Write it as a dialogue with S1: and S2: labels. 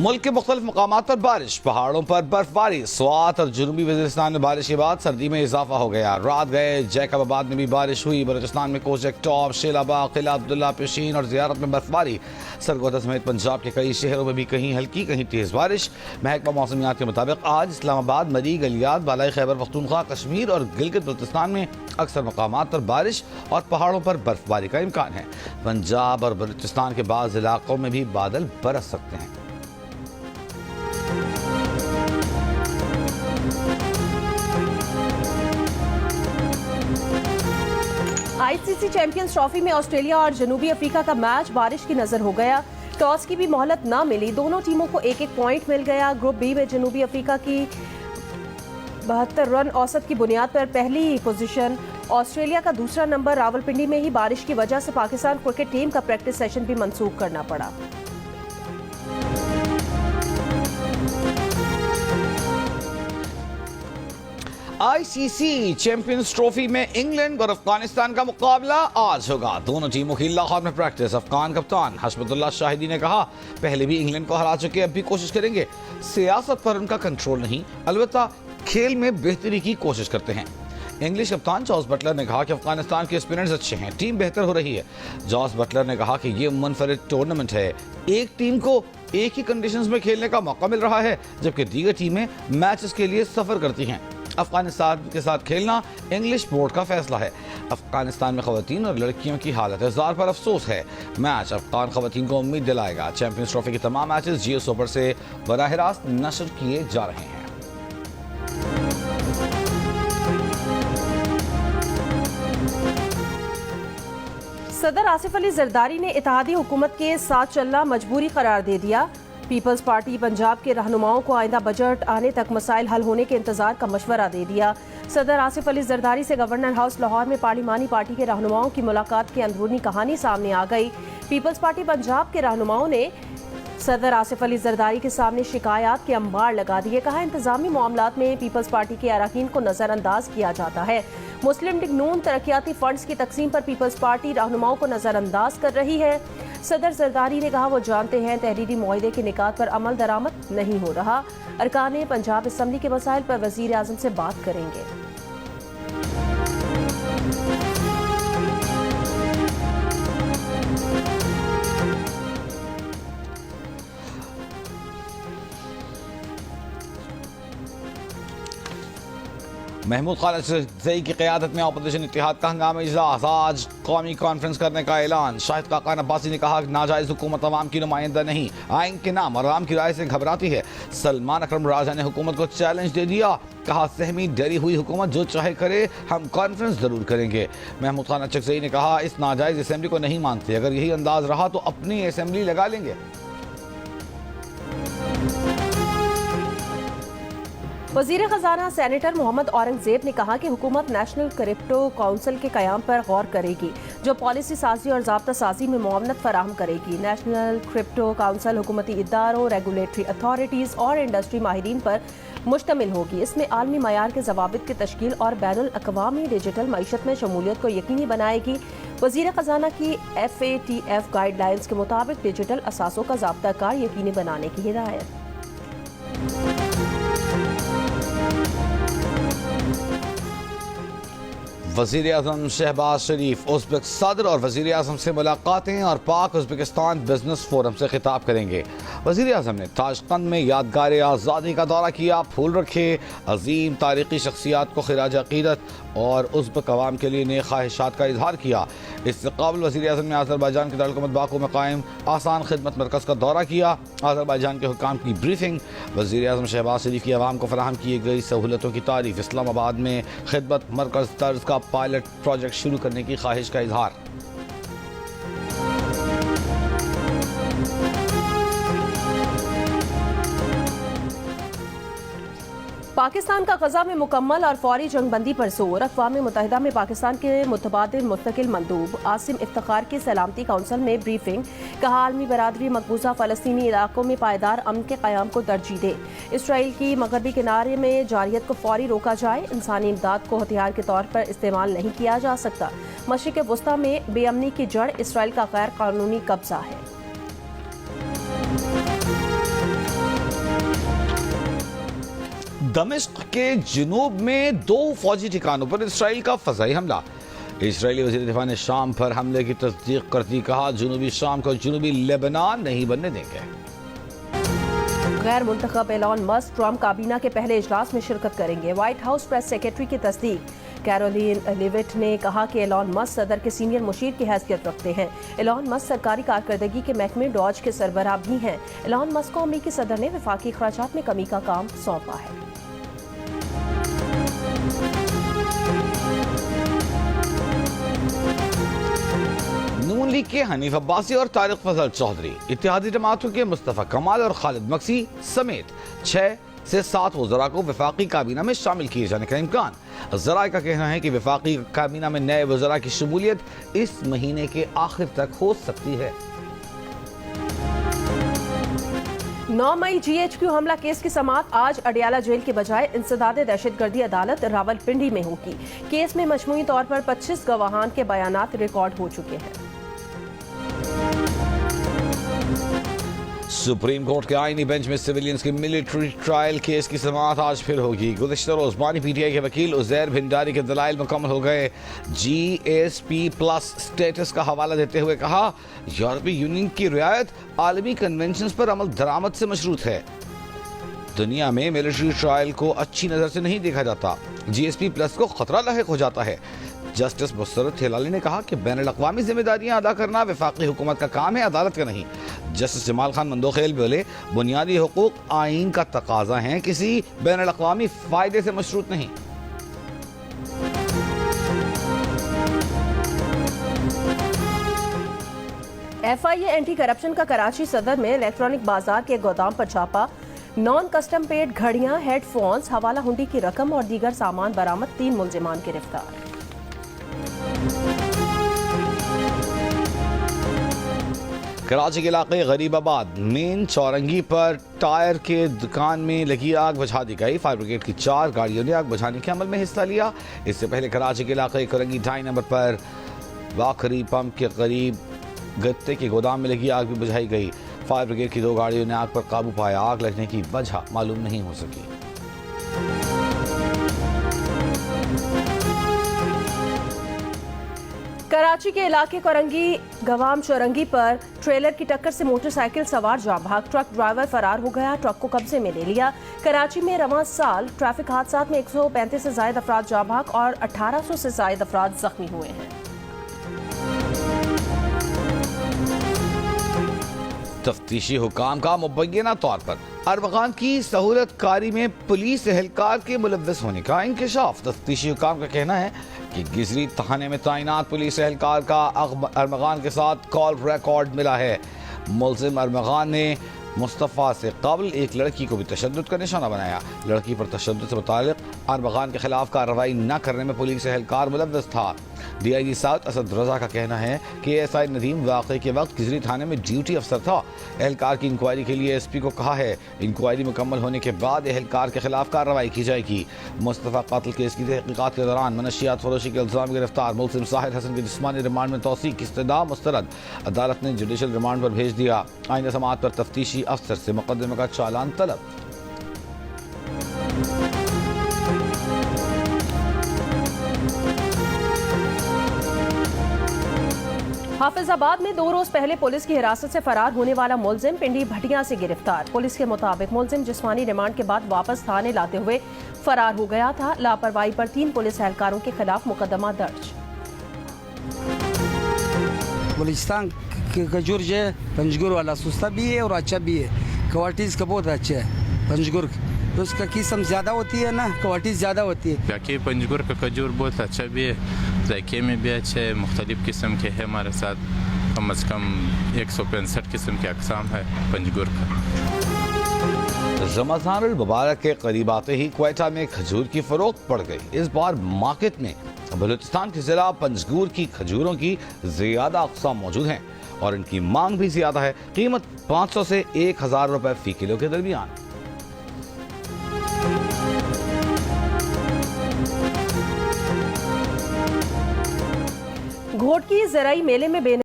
S1: मुल्क के मुख्तलिफ मकामात पर बारिश, पहाड़ों पर बर्फबारी। स्वात और जनूबी वज़ीरिस्तान में बारिश के बाद सर्दी में इजाफा हो गया। रात गए जैकबाबाद में भी बारिश हुई। बलूचिस्तान में कोचक टॉप, शेलाबाग, किला अब्दुल्ला, पेशीन और ज़ियारत में बर्फबारी। सरगोदा समेत पंजाब के कई शहरों में भी कहीं हल्की कहीं तेज़ बारिश। महकमा मौसमियात के मुताबिक आज इस्लामाबाद, मरी, गलियात, बालाई खैबर पख्तूनख्वा, कश्मीर और गिलगित बल्तिस्तान में अक्सर मकामात पर बारिश और पहाड़ों पर बर्फबारी का इम्कान है। पंजाब और बलूचिस्तान के बाज़ इलाकों में भी बादल बरस सकते हैं।
S2: आईसीसी चैंपियंस ट्रॉफी में ऑस्ट्रेलिया और जनूबी अफ्रीका का मैच बारिश की नजर हो गया। टॉस की भी मोहलत न मिली, दोनों टीमों को एक एक पॉइंट मिल गया। ग्रुप बी में जनूबी अफ्रीका की 72 रन औसत की बुनियाद पर पहली पोजीशन, ऑस्ट्रेलिया का दूसरा नंबर। रावलपिंडी में ही बारिश की वजह से पाकिस्तान क्रिकेट टीम का प्रैक्टिस सेशन भी मंसूख करना पड़ा।
S1: आईसीसी चैंपियंस ट्रॉफी में इंग्लैंड और अफगानिस्तान का मुकाबला आज होगा। दोनों टीमों की लाहौर में प्रैक्टिस। अफगान कप्तान हशमतुल्लाह शाहिदी ने कहा, पहले भी इंग्लैंड को हरा चुके, अब भी कोशिश करेंगे। सियासत पर उनका कंट्रोल नहीं, अलबत्ता खेल में बेहतरी की कोशिश करते हैं। इंग्लिश कप्तान जॉस बटलर ने कहा कि अफगानिस्तान के स्पिनर्स अच्छे हैं, टीम बेहतर हो रही है। जॉस बटलर ने कहा कि ये मुनफरिद टूर्नामेंट है, एक टीम को एक ही कंडीशंस में खेलने का मौका मिल रहा है, जबकि दीगर टीमें मैचेस के लिए सफर करती हैं। अफगानिस्तान के साथ खेलना इंग्लिश बोर्ड का फैसला है। अफगानिस्तान में खवातीन और लड़कियों की हालत इज़्ज़ार पर अफसोस है। मैच अफगान खवातीन को उम्मीद दिलाएगा। चैंपियंस ट्रॉफी के तमाम मैचेस जियो सुपर से बराह रास्त नशर किए जा रहे हैं।
S2: सदर आसिफ अली जरदारी ने इत्तेहादी हुकूमत के साथ चलना मजबूरी करार दे दिया। पीपल्स पार्टी पंजाब के रहनुमाओं को आइंदा बजट आने तक मसाइल हल होने के इंतजार का मशवरा दे दिया। सदर आसिफ अली जरदारी से गवर्नर हाउस लाहौर में पार्लिमानी पार्टी के रहनुमाओं की मुलाकात की अंदरूनी कहानी सामने आ गई। पीपल्स पार्टी पंजाब के रहनुमाओं ने सदर आसिफ अली जरदारी के सामने शिकायत के अंबार लगा दिए। कहा, इंतजामी मामलात में पीपल्स पार्टी के अरकान को नजरअंदाज किया जाता है। मुस्लिम लीग नून तरक्याती फंड्स की तकसीम पर पीपल्स पार्टी रहनुमाओं को नजरअंदाज कर रही है। सदर जरदारी ने कहा, वो जानते हैं तहरीरी मुआहदे के निकात पर अमल दरामद नहीं हो रहा। अरकान पंजाब असम्बली के मसाइल पर वजीर आजम से बात करेंगे।
S1: महमूद खालिद की क़यादत में अपोजिशन इत्तेहाद का हंगामी इजलास। आज कौमी कॉन्फ्रेंस करने का ऐलान। शाहिद खाकान अब्बासी ने कहा, नाजायज़ हुकूमत अवाम की नुमाइंदा नहीं, आइन के नाम और आवाम की राय से घबराती है। सलमान अकरम राजा ने हुकूमत को चैलेंज दे दिया। कहा, सहमी डरी हुई हुकूमत जो चाहे करे, हम कॉन्फ्रेंस जरूर करेंगे। महमूद खान चकजई ने कहा, इस नाजायज़ असम्बली को नहीं मानते, अगर यही अंदाज रहा तो अपनी असम्बली लगा लेंगे।
S2: वज़ीर ख़ज़ाना सेनेटर मोहम्मद औरंगज़ेब ने कहा कि हुकूमत नेशनल क्रिप्टो काउंसिल के क़याम पर गौर करेगी, जो पॉलिसी साजी और ज़ाब्ता साजी में मुआवनत फराहम करेगी। नेशनल क्रिप्टो काउंसिल हुकूमती इदारों, रेगुलेटरी अथॉरिटीज़ और इंडस्ट्री माहिरीन पर मुश्तमिल होगी। इसमें आलमी मयार के ज़वाबित की तश्कील और बैनुल अक़वामी डिजिटल मईशत में शमूलियत को यकीनी बनाएगी। वज़ीर ख़ज़ाना की FATF गाइडलाइंस के मुताबिक डिजिटल असासों का ज़ाब्ता कार यकीनी बनाने की हिदायत।
S1: वज़ीर आज़म शहबाज शरीफ उज़्बेक सदर और वज़ीर आज़म से मुलाकातें और पाक उज़्बेकिस्तान बिजनेस फोरम से खिताब करेंगे। वज़ीर आज़म ने ताशकंद में यादगार आज़ादी का दौरा किया, फूल रखे, अजीम तारीख़ी शख्सियात को खिराज अक़ीदत और उज़्बेक अवाम के लिए नेक ख्वाहिशात का इजहार किया। इससे कबल वज़ीर आज़म ने अज़रबैजान के दारुल हुकूमत बाकू में कायम आसान खिदमत मरकज़ का दौरा किया। अज़रबैजान के हुकाम की ब्रीफिंग। वज़ीर आज़म शहबाज शरीफ की अवाम को फराहम की गई सहूलतों की तारीफ़। इस्लामाबाद में खिदमत मरकज़ तर्ज का पायलट प्रोजेक्ट शुरू करने की ख्वाहिश का इजहार।
S2: पाकिस्तान का गजा में मुकम्मल और फौरी जंगबंदी पर जोर। अक़वाम मुत्तहिदा में पाकिस्तान के मुतबादिल मुस्तकिल मंदूब आसिम इफ्तिखार की सलामती काउंसिल में ब्रीफिंग। कहा, आलमी बरादरी मकबूजा फ़लस्तीनी इलाकों में पायदार अमन के क़याम को तरजीह दे। इसराइल की मगरबी किनारे में जारियत को फौरी रोका जाए। इंसानी इमदाद को हथियार के तौर पर इस्तेमाल नहीं किया जा सकता। मशरिक़ वस्ता में बेअमनी की जड़ इसराइल का गैर कानूनी कब्जा है।
S1: दमिश्क के जुनूब में 2 फौजी ठिकानों पर इसराइल का फजाई हमला। इसराइली वज़ीर दिफा ने शाम पर हमले की तस्दीक करती कहा, जनूबी शाम को जनूबी लेबनान नहीं बनने देंगे।
S2: गैर मुंतखब एलॉन मस्क ट्रम्प काबीना के पहले इजलास में शिरकत करेंगे। व्हाइट हाउस प्रेस सेक्रेटरी की तस्दीक। कैरोलिन लिविट ने कहा कि एलॉन मस्क सदर के सीनियर मुशीर की हैसियत रखते हैं। एलॉन मस्क सरकारी कारकर्दगी के महकमे डॉज के सरबराह भी हैं। एलॉन मस्क को अमरीकी सदर ने वफाकी खर्चात में कमी का काम सौंपा है।
S1: नून लीग के हनीफ अब्बासी और तारिक फजल चौधरी, इत्तेहादी जमातों के मुस्तफा कमाल और खालिद मक्सी समेत 6 से 7 वज़रा को वफाकी काबीना में शामिल किए जाने का इम्कान। ज़राए का कहना है कि वफाकी काबीना में नए वज़रा की शमूलियत इस महीने के आखिर तक हो सकती है।
S2: 9 मई GHQ हमला केस की समाअत आज अडियाला जेल के बजाय इंसदाद दहशतगर्दी अदालत रावलपिंडी में होगी। केस में मजमूई तौर पर 25 गवाहान के बयानात रिकॉर्ड हो चुके हैं।
S1: सुप्रीम कोर्ट के आईनी बेंच में सिविलियंस के मिलिट्री ट्रायल केस की समाअत आज फिर होगी। गुज़िश्ता रोज बानी PTI के वकील उज़ैर भिंडारी के दलाइल मुकम्मल हो गए। GSP+ स्टेटस का हवाला देते हुए कहा, यूरोपीय यूनियन की रियायत आलमी कन्वेंशन पर अमल दरामद से मशरूत है। दुनिया में मिलिट्री ट्रायल को अच्छी नज़र से नहीं देखा जाता। GSP+ को खतरा लाहिक हो जाता है। जस्टिस मुसर्रत हिलाली ने कहा कि बैनुल-अक़वामी जिम्मेदारियां अदा करना वफाकी हुकूमत का काम है, अदालत का नहीं। जस्टिस जमाल खान मंदोखेल बोले, बुनियादी हुकूक आईन का तकाजा है, किसी बैनुल-अक़वामी फायदे से मशरूत नहीं।
S2: FIA एंटी करप्शन का कराची सदर में इलेक्ट्रॉनिक बाजार के गोदाम पर छापा। नॉन कस्टम पेड घड़ियां, हेडफोन्स, हवाला हुंडी की रकम और दीगर सामान बरामद। 3 मुलजिमान गिरफ्तार।
S1: कराची के इलाके गरीबाबाद मेन चौरंगी पर टायर के दुकान में लगी आग बुझा दी गई। फायर ब्रिगेड की 4 गाड़ियों ने आग बुझाने के अमल में हिस्सा लिया। इससे पहले कराची के इलाके करंगी 2.5 नंबर पर वाखरी पंप के करीब गत्ते के गोदाम में लगी आग भी बुझाई गई। फायर ब्रिगेड की 2 गाड़ियों ने आग पर काबू पाया। आग लगने की वजह मालूम नहीं हो सकी।
S2: कराची के इलाके कोरंगी गवाम चौरंगी पर ट्रेलर की टक्कर से मोटरसाइकिल सवार जाँ भाग। ट्रक ड्राइवर फरार हो गया। ट्रक को कब्जे में ले लिया। कराची में रवां साल ट्रैफिक हादसात में 135 से ज्यादा अफराद जाँ भाग और 1800 से ज्यादा अफराद जख्मी हुए हैं।
S1: तफ्तीशी हुकाम का मुबैना तौर पर अरमगान की सहूलत कारी में पुलिस एहलकार के मुलव्वस होने का इंकशाफ। तफ्तीशी हुकाम का कहना है कि गिजरी थाने में तैनात पुलिस एहलकार का अरमगान के साथ कॉल रिकॉर्ड मिला है। मुलजिम अरमगान ने मुस्तफ़ा से कबल एक लड़की को भी तशद्दुद का निशाना बनाया। लड़की पर तशद्दुद से मुताल्लिक़ अरमगान के खिलाफ कार्रवाई न करने में पुलिस एहलकार मुलव्वस था। DIG साउथ असद रजा का कहना है कि ASI नदीम वाक़े के वक्त गिजरी थाने में ड्यूटी अफसर था। एहलकार की इंक्वायरी के लिए SP को कहा है। इंक्वायरी मुकम्मल होने के बाद एहलकार के खिलाफ कार्रवाई की जाएगी। मुस्तफ़ा कातिल केस की तहक़ीक़ात के दौरान मनशियात फरोशी के इल्ज़ाम गिरफ्तार मुलजिम साहिर हसन के जिस्मानी रिमांड में तौसीक़ की इस्तदा मुस्तरद। अदालत ने जुडिशल रिमांड पर भेज दिया। आइंदा समाअत पर तफ्तीशी अफसर से मुकदमे का चालान तलब।
S2: हाफिजाबाद में 2 रोज पहले पुलिस की हिरासत से फरार होने वाला मुलजिम पिंडी भटिया से गिरफ्तार। पुलिस के मुताबिक मुलजिम जिस्मानी रिमांड के बाद वापस थाने लाते हुए फरार हो गया था। लापरवाही पर 3 पुलिस एहलकारों के खिलाफ मुकदमा दर्ज।
S3: बलूचिस्तान खजूर जो है पंजगुर वाला सस्ता भी है और अच्छा भी है। क्वालिटीज़ का बहुत अच्छा है पंजगुर, तो उसका किस्म ज़्यादा होती है ना, क्वालिटी ज़्यादा होती है।
S4: बाकी पंजगुर का खजूर बहुत अच्छा भी है, जायके में भी अच्छा है। मुख्तलिफ किस्म के है हमारे साथ, कम से कम 165 किस्म के अक़साम है पंजगुर का।
S1: रमज़ानुल मुबारक के करीब आते ही क्वेटा में खजूर की फरोख्त बढ़ गई। इस बार मार्केट में बलूचिस्तान के जिला पंजगुर की खजूरों की ज़्यादा अक़साम मौजूद हैं और इनकी मांग भी ज़्यादा है। कीमत 500 से 1000 रुपये फ़ी किलो के दरमियान।
S2: घोटकी ज़राई मेले में